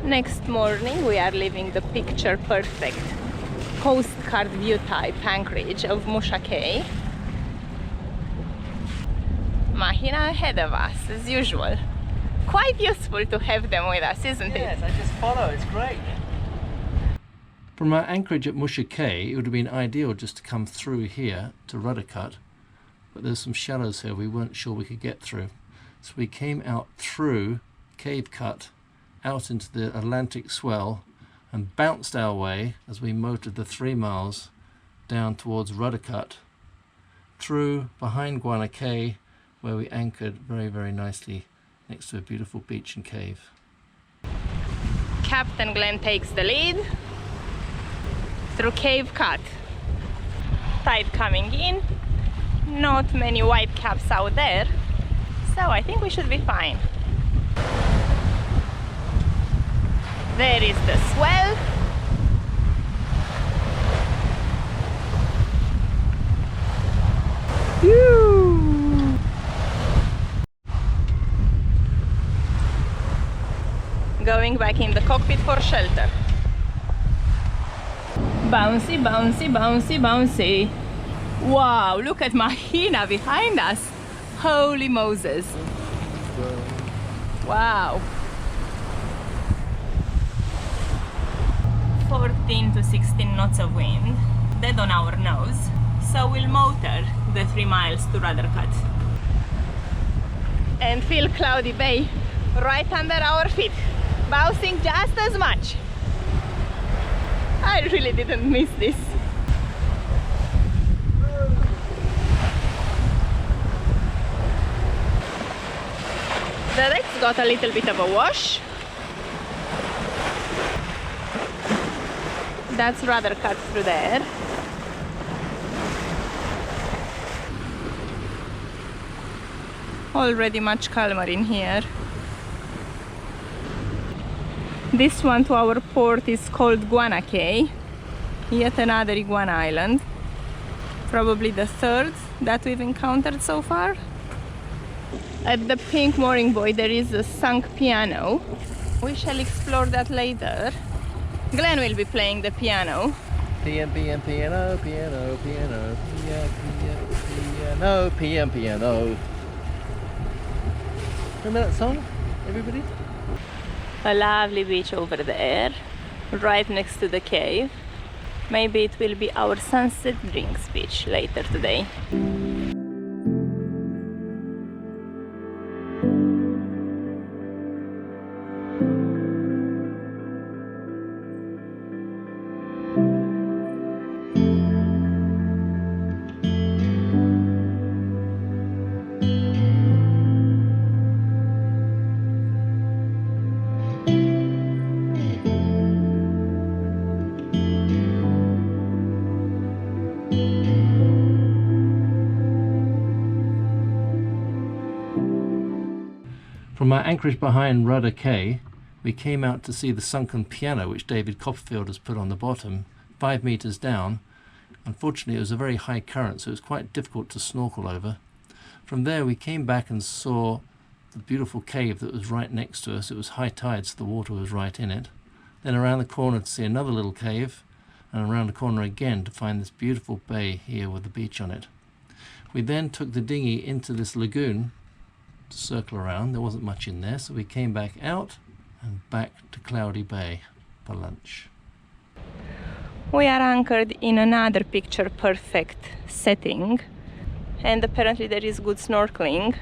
Next morning we are leaving the picture perfect postcard view type anchorage of Musha Cay. Mahina ahead of us as usual. Quite useful to have them with us, isn't it? Yes, I just follow, it's great. From our anchorage at Musha Cay, it would have been ideal just to come through here to Rudder Cut, but there's some shallows here we weren't sure we could get through. So we came out through Cave Cut, out into the Atlantic swell, and bounced our way as we motored the 3 miles down towards Rudder Cut, through behind Guana Cay, where we anchored very, very nicely next to a beautiful beach and cave. Captain Glenn takes the lead through Cave Cut. Tide coming in, not many white caps out there, so I think we should be fine. There is the swell. Woo! Going back in the cockpit for shelter. Bouncy, bouncy, bouncy, bouncy. Wow, look at Mahina behind us. Holy Moses. Wow. 14 to 16 knots of wind, dead on our nose, so we'll motor the 3 miles to Rudder Cut. And feel Cloudy Bay right under our feet, bouncing just as much. I really didn't miss this. The deck's got a little bit of a wash. That's Rudder Cut through there. Already much calmer in here. This one to our port is called Guana Cay, yet another iguana island. Probably the 3rd that we've encountered so far. At the pink mooring buoy there is a sunk piano. We shall explore that later. Glenn will be playing the piano. Piano, piano, piano, piano, piano, piano, piano, piano. Remember that song, everybody? A lovely beach over there, right next to the cave. Maybe it will be our sunset drinks beach later today. From our anchorage behind Rudder Cay, we came out to see the sunken piano which David Copperfield has put on the bottom, 5 meters down. Unfortunately it was a very high current, so it was quite difficult to snorkel over. From there we came back and saw the beautiful cave that was right next to us. It was high tide, so the water was right in it. Then around the corner to see another little cave, and around the corner again to find this beautiful bay here with the beach on it. We then took the dinghy into this lagoon to circle around. There wasn't much in there, so we came back out and back to Cloudy Bay for lunch. We are anchored in another picture perfect setting, and apparently there is good snorkeling.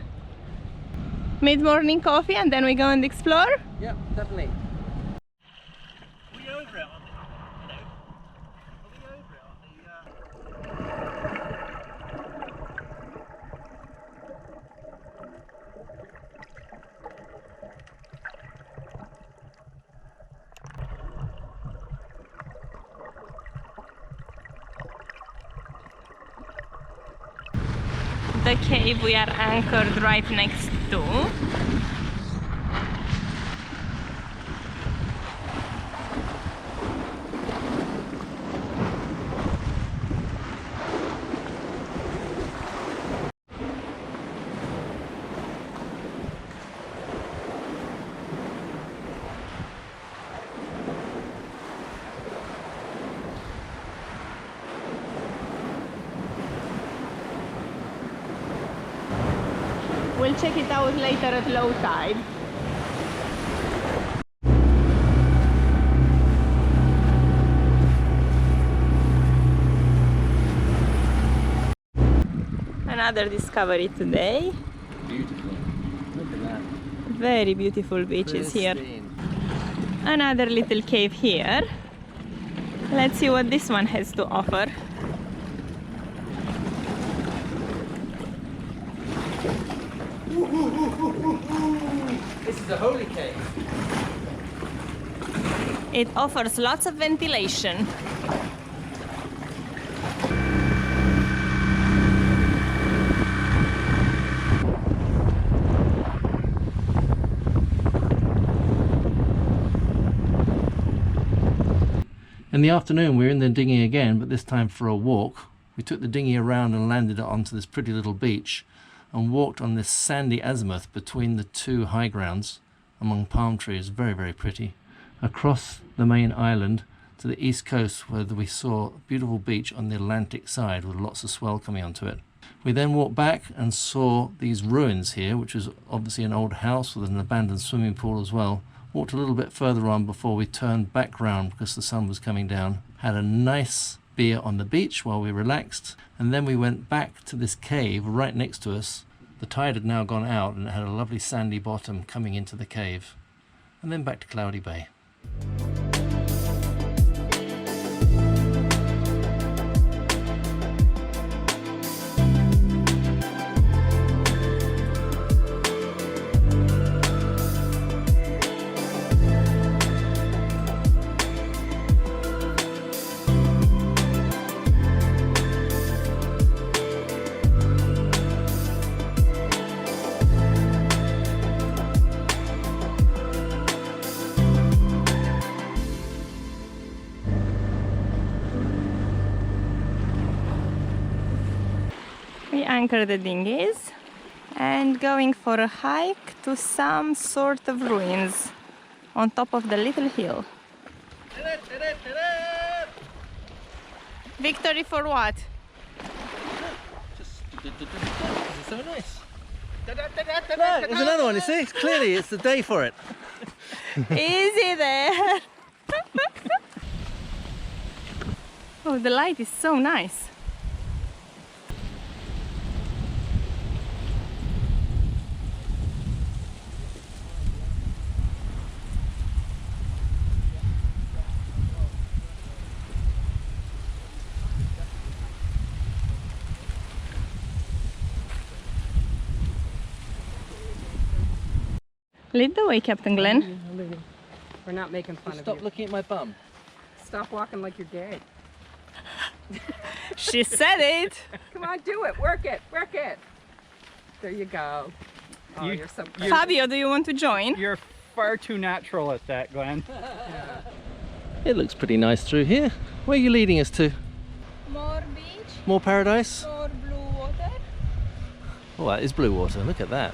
Mid-morning coffee and then we go and explore? Yeah, definitely. The cave we are anchored right next to. will check it out later at low tide. Another discovery today. Beautiful. Look at that. Very beautiful beaches here. Another little cave here. Let's see what this one has to offer. This is a holy cave. It offers lots of ventilation. In the afternoon we were in the dinghy again, but this time for a walk. We took the dinghy around and landed it onto this pretty little beach and walked on this sandy azimuth between the two high grounds among palm trees. Very, very pretty. Across the main island to the east coast, where we saw a beautiful beach on the Atlantic side with lots of swell coming onto it. We then walked back and saw these ruins here, which was obviously an old house with an abandoned swimming pool as well. Walked a little bit further on before we turned back round because the sun was coming down. Had a nice beer on the beach while we relaxed, and then we went back to this cave right next to us. The tide had now gone out and it had a lovely sandy bottom coming into the cave, and then back to Cloudy Bay. We anchor the dinghies and going for a hike to some sort of ruins on top of the little hill. Victory for what? This is so nice. Look, there's another one, you see? Clearly it's the day for it. Easy there! Oh, the light is so nice. Lead the way, Captain Glenn. We're not making fun of Stop you. looking at my bum. Stop walking like you're gay. She said it. Come on, do it. Work it. Work it. There you go. Oh, you're so pretty. Fabio, do you want to join? You're far too natural at that, Glenn. It looks pretty nice through here. Where are you leading us to? More beach, More paradise? more blue water. Oh, that is blue water. Look at that.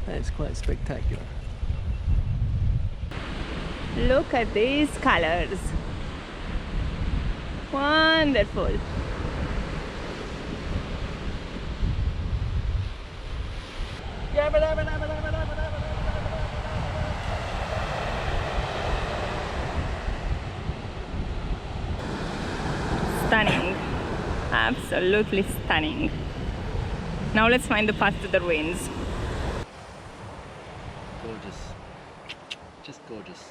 That is quite spectacular. Look at these colors. Wonderful. Stunning. Absolutely stunning. Now let's find the path to the ruins. Gorgeous. Just gorgeous.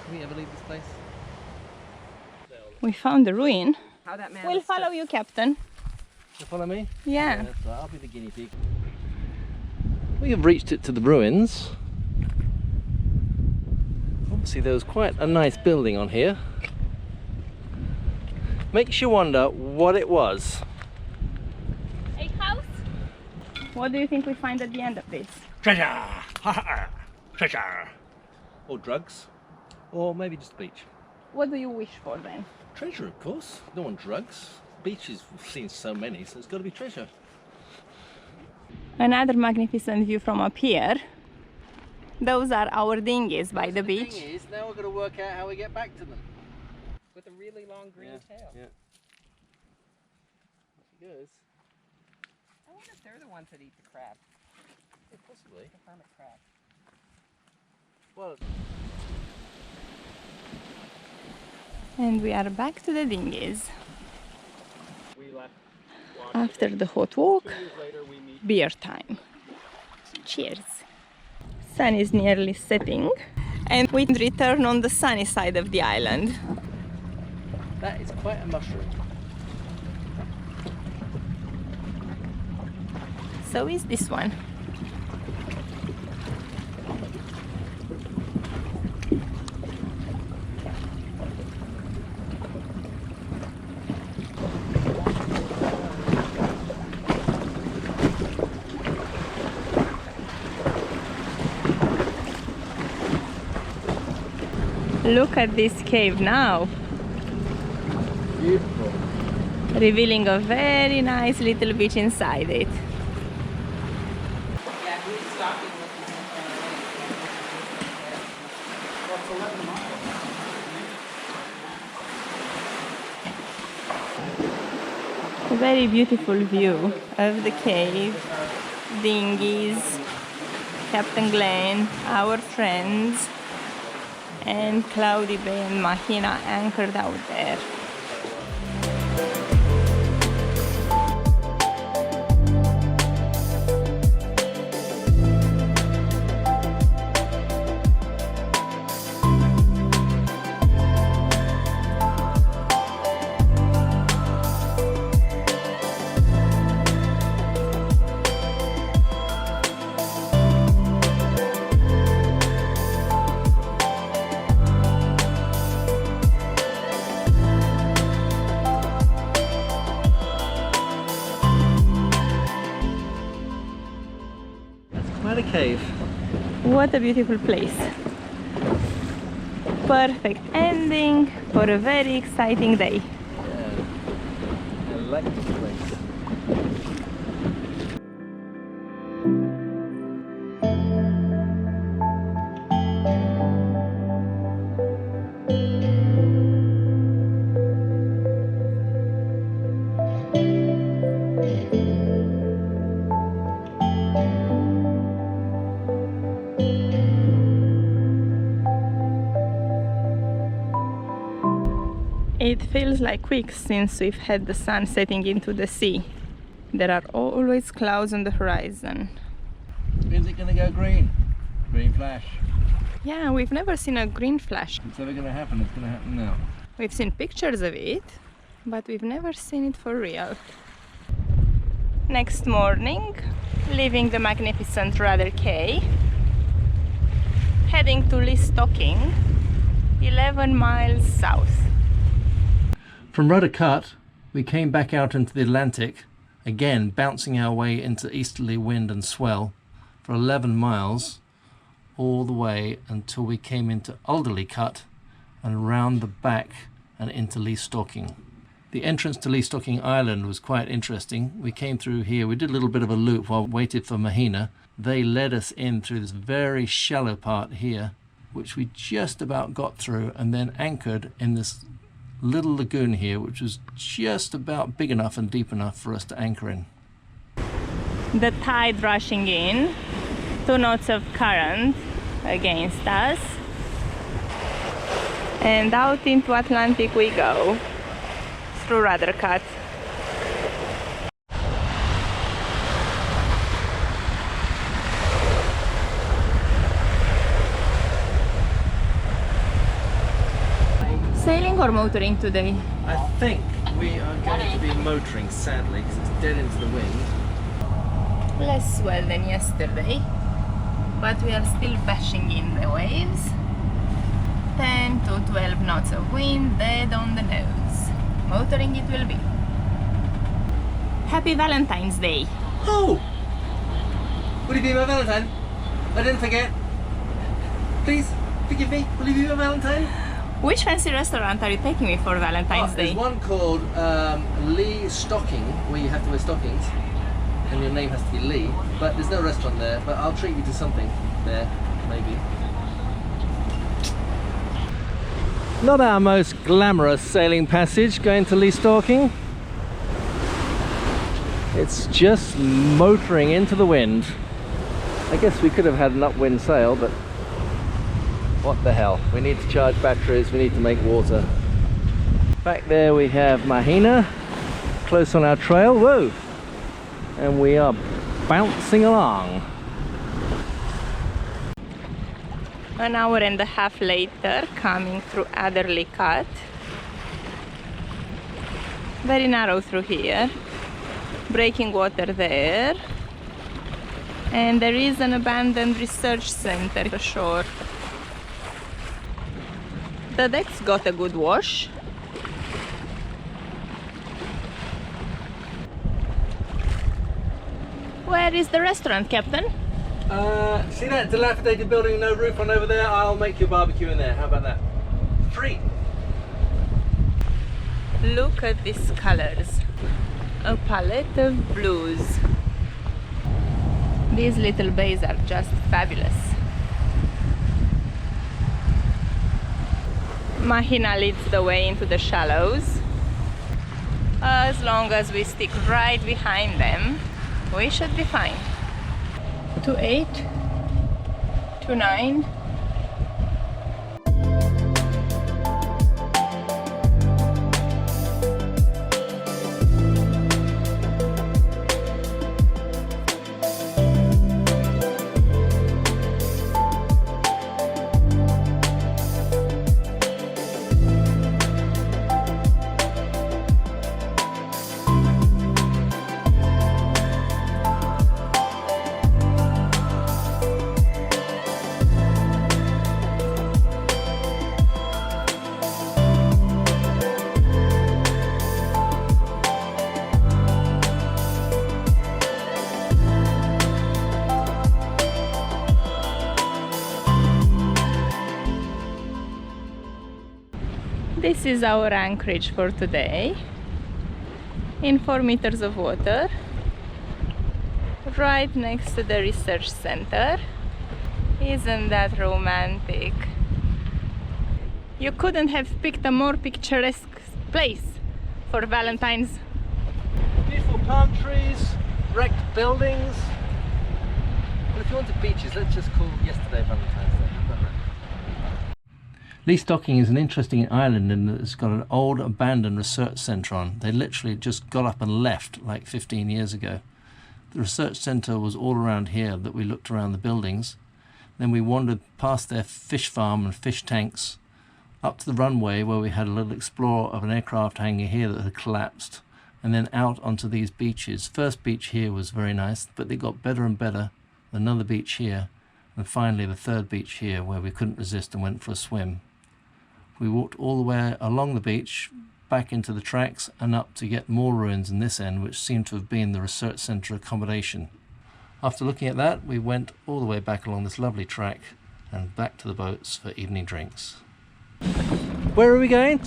Can we ever leave this place? We found the ruin. How that man We'll is follow you, Captain. You follow me? Yeah. That's right. I'll be the guinea pig. We have reached it to the ruins. Obviously there was quite a nice building on here. Makes you wonder what it was. A house? What do you think we find at the end of this? Treasure! Treasure! Or drugs. Or maybe just beach. What do you wish for then? Treasure, of course. No one drugs. Beaches, we've seen so many, so it's got to be treasure. Another magnificent view from up here. Those are our dinghies by the beach. thing is, now we're going to work out how we get back to them. with a really long green tail. Yeah. There she goes. I wonder if they're the ones that eat the crab. Possibly. Well, And we are back to the dinghies. After the hot walk, beer time. Cheers. Sun is nearly setting and we return on the sunny side of the island. that is quite a mushroom. So is this one. Look at this cave now, Beautiful. revealing a very nice little beach inside it. A very beautiful view of the cave, dinghies, Captain Glenn, our friends, and Cloudy Bay and Mahina anchored out there. Quite a cave. What a beautiful place. Perfect ending for a very exciting day. Yeah. I like this place. It feels like weeks since we've had the sun setting into the sea. There are always clouds on the horizon. Is it going to go green? Green flash. Yeah, we've never seen a green flash. It's ever going to happen. It's going to happen now. We've seen pictures of it, but we've never seen it for real. Next morning, leaving the magnificent Rudder Cay, heading to Stocking, 11 miles south. From Rudder Cut, we came back out into the Atlantic, again bouncing our way into easterly wind and swell for 11 miles, all the way until we came into Alderley Cut and round the back and into Stocking. The entrance to Stocking Island was quite interesting. We came through here, we did a little bit of a loop while we waited for Mahina. They led us in through this very shallow part here, which we just about got through, and then anchored in this little lagoon here, which was just about big enough and deep enough for us to anchor in. The tide rushing in, 2 knots of current against us, and out into Atlantic we go through Rudder Cut. Sailing or motoring today? I think we are going to be motoring, sadly, because it's dead into the wind. Less swell than yesterday, but we are still bashing in the waves. 10 to 12 knots of wind, dead on the nose. Motoring it will be. Happy Valentine's Day! Oh! Will you be my Valentine? I didn't forget. Please, forgive me. Will you be my Valentine? Which fancy restaurant are you taking me for Valentine's Day? There's one called Lee Stocking, where you have to wear stockings, and your name has to be Lee, but there's no restaurant there, but I'll treat you to something there, maybe. Not our most glamorous sailing passage going to Stocking. It's just motoring into the wind. I guess we could have had an upwind sail, but what the hell. We need to charge batteries, we need to make water. Back there we have Mahina, close on our trail. Whoa! And we are bouncing along. An hour and a half later, coming through Rudder Cut. Very narrow through here. Breaking water there. And there is an abandoned research center ashore. The deck's got a good wash. Where is the restaurant, Captain? See that dilapidated building with no roof on over there? I'll make you a barbecue in there. How about that? Free! Look at these colors. A palette of blues. These little bays are just fabulous. Mahina leads the way into the shallows. As long as we stick right behind them, we should be fine. 28, 29. This is our anchorage for today, in 4 meters of water, right next to the research center. Isn't that romantic? You couldn't have picked a more picturesque place for Valentine's. Beautiful palm trees, wrecked buildings. Well, if you want to beaches, let's just call yesterday Valentine's Day. How about that? Lise is an interesting island in that it's got an old abandoned research centre on. They literally just got up and left like 15 years ago. The research centre was all around here that we looked around the buildings. Then we wandered past their fish farm and fish tanks up to the runway where we had a little explore of an aircraft hangar here that had collapsed, and then out onto these beaches. First beach here was very nice, but they got better and better. Another beach here, and finally the third beach here where we couldn't resist and went for a swim. We walked all the way along the beach, back into the tracks and up to get more ruins in this end, which seemed to have been the research centre accommodation. After looking at that, we went all the way back along this lovely track and back to the boats for evening drinks. Where are we going?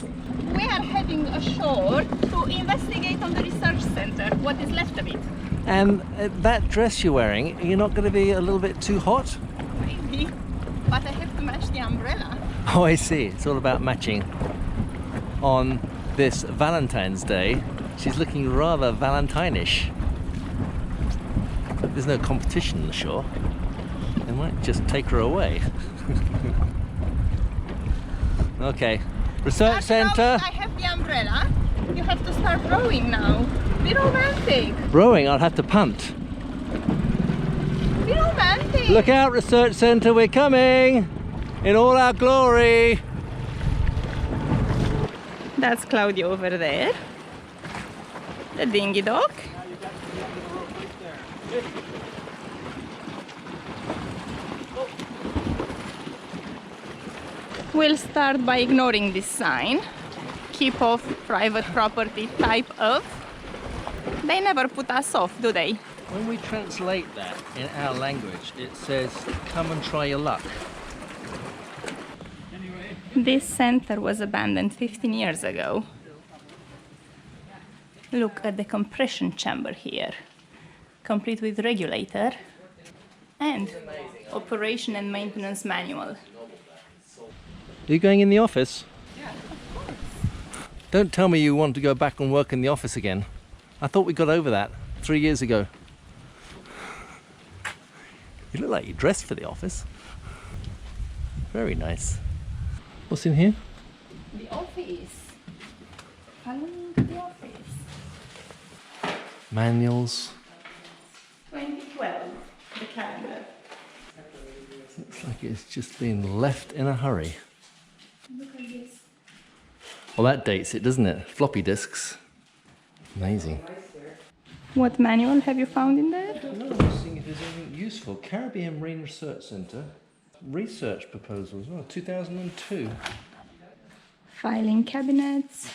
We are heading ashore to investigate on the research center, what is left of it. And that dress you're wearing, you're not going to be a little bit too hot? Maybe, but I have to match the umbrella. Oh, I see. It's all about matching. On this Valentine's Day, she's looking rather Valentine-ish. There's no competition on the shore. They might just take her away. Okay. Research centre. I have the umbrella. You have to start rowing now. Be romantic. Rowing, I'll have to punt. Be romantic. Look out, research centre, we're coming! In all our glory! That's Claudia over there. The dinghy dock. We'll start by ignoring this sign. Keep off private property type of. They never put us off, do they? When we translate that in our language, it says, come and try your luck. This center was abandoned 15 years ago. Look at the compression chamber here, complete with regulator and operation and maintenance manual. Are you going in the office? Yeah, of course. Don't tell me you want to go back and work in the office again. I thought we got over that 3 years ago. You look like you're dressed for the office. Very nice. What's in here? The office. Following the office. Manuals. 2012, the calendar. Looks like it's just been left in a hurry. Look at this. Well, that dates it, doesn't it? Floppy disks. Amazing. What manual have you found in there? No, I'm just seeing if there's anything useful. Caribbean Marine Research Centre. Research proposals. Oh, 2002. Filing cabinets.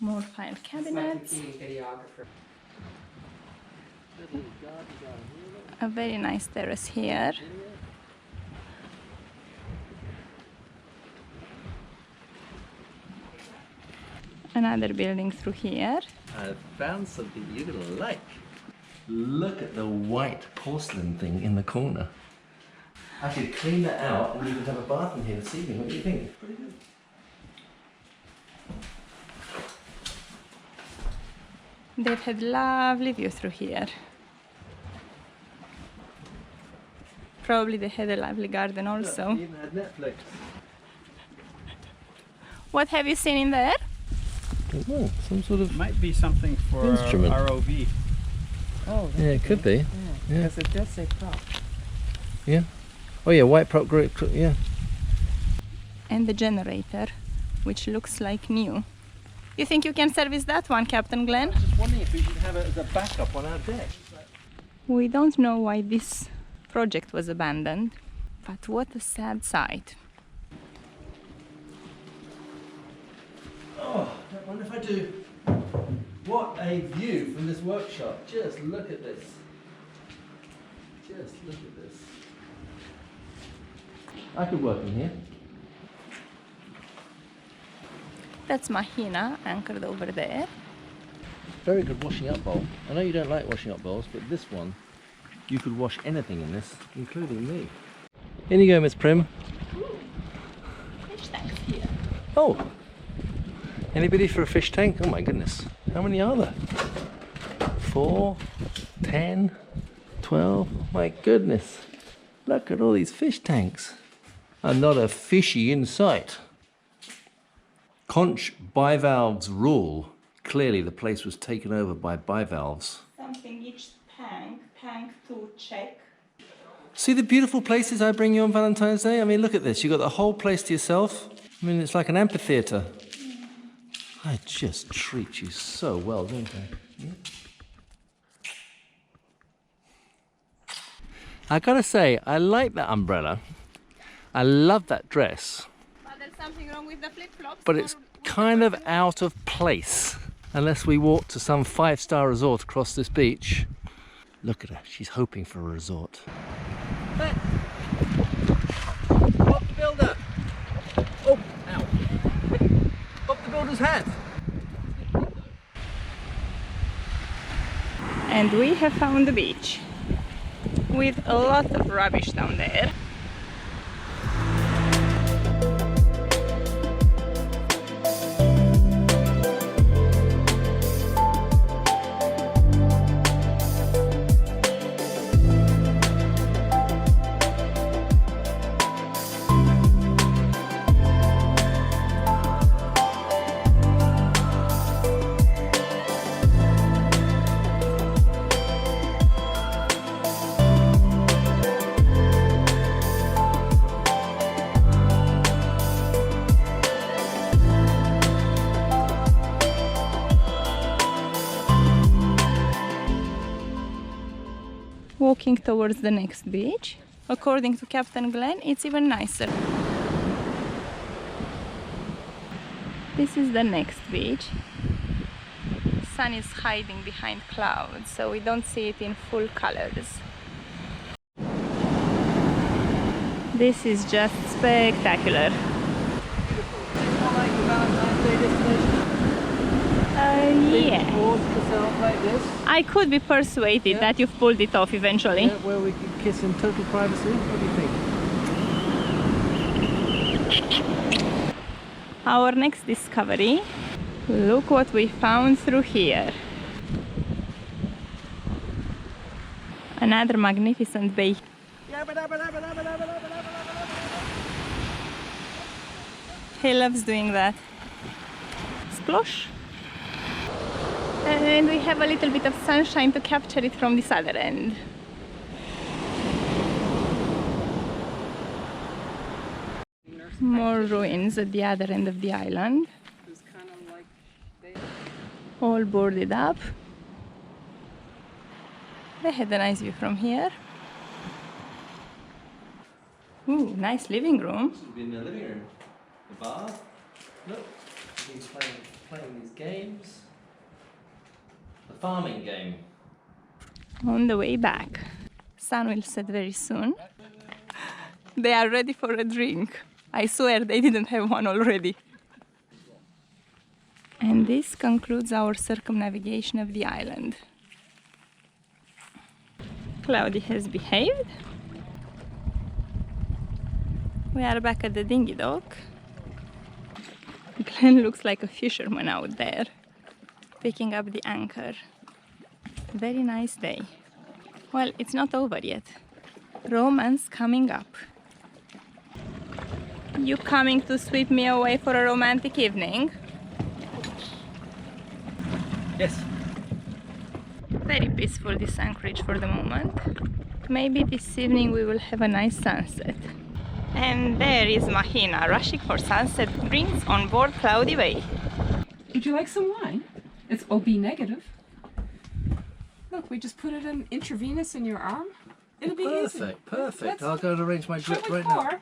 More file cabinets. A very nice terrace here. Another building through here. I found something you're gonna like. Look at the white porcelain thing in the corner. I could clean that out and you could have a bath in here this evening. What do you think? Pretty good. They've had lovely view through here. Probably they had a lovely garden also. Look, even had Netflix. What have you seen in there? I don't know, some sort of... Might be something for Instrument. ROV. Oh, Yeah, it could be. Yeah. because it does say prop. Yeah. Oh yeah, white prop group. Yeah. And the generator, which looks like new. You think you can service that one, Captain Glenn? Just wondering if we should have it as a backup on our deck. We don't know why this project was abandoned, but what a sad sight. Oh, I wonder if I do. What a view from this workshop. Just look at this. Just look at this. I could work in here. That's Mahina anchored over there. Very good washing up bowl. I know you don't like washing up bowls, but this one, you could wash anything in this, including me. In you go, Miss Prim. Fish tanks here. Oh! Anybody for a fish tank? Oh my goodness. How many are there? 4, 10, 12. My goodness. Look at all these fish tanks. And not a fishy in sight. Conch bivalves rule. Clearly the place was taken over by bivalves. Something each tank to check. See the beautiful places I bring you on Valentine's Day? I mean, look at this. You've got the whole place to yourself. I mean, it's like an amphitheatre. I just treat you so well, don't I? Yeah. I gotta say, I like that umbrella. I love that dress. But there's something wrong with the flip-flops. But it's kind of out of place unless we walk to some 5-star resort across this beach. Look at her, she's hoping for a resort. Hey. Bob the Builder! Oh, ow. Bob the Builder's hat! And we have found the beach with a lot of rubbish down there. Walking towards the next beach. According to Captain Glenn, it's even nicer. This is the next beach. Sun is hiding behind clouds, so we don't see it in full colors. This is just spectacular. Yeah. I could be persuaded that you've pulled it off eventually. Yeah, where we could kiss in total privacy. What do you think? Our next discovery. Look what we found through here. Another magnificent bay. He loves doing that. Splosh! And we have a little bit of sunshine to capture it from this other end. More ruins at the other end of the island. All boarded up. They had a nice view from here. Ooh, nice living room. This would be in the living room. The bar. Look, he's playing these games. The farming game. On the way back. Sun will set very soon. They are ready for a drink. I swear they didn't have one already. And this concludes our circumnavigation of the island. Cloudy has behaved. We are back at the dinghy dock. Glenn looks like a fisherman out there, picking up the anchor. Very nice day. Well, it's not over yet. Romance coming up. You coming to sweep me away for a romantic evening? Yes. Very peaceful this anchorage for the moment. Maybe this evening we will have a nice sunset. And there is Mahina rushing for sunset drinks on board Cloudy Bay. Would you like some wine? It's OB negative. Look, we just put it in intravenous in your arm. It'll be easy. Perfect, perfect. Let's- I'll go and arrange my Shall drip we right now. pour?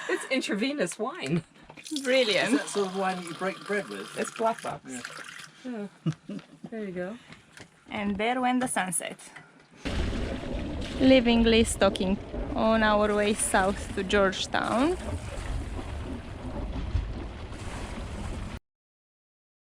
It's intravenous wine. Is Brilliant. that sort of wine that you break bread with? It's black box. Yeah. There you go. And there went the sunset. Leaving Lise talking on our way south to Georgetown.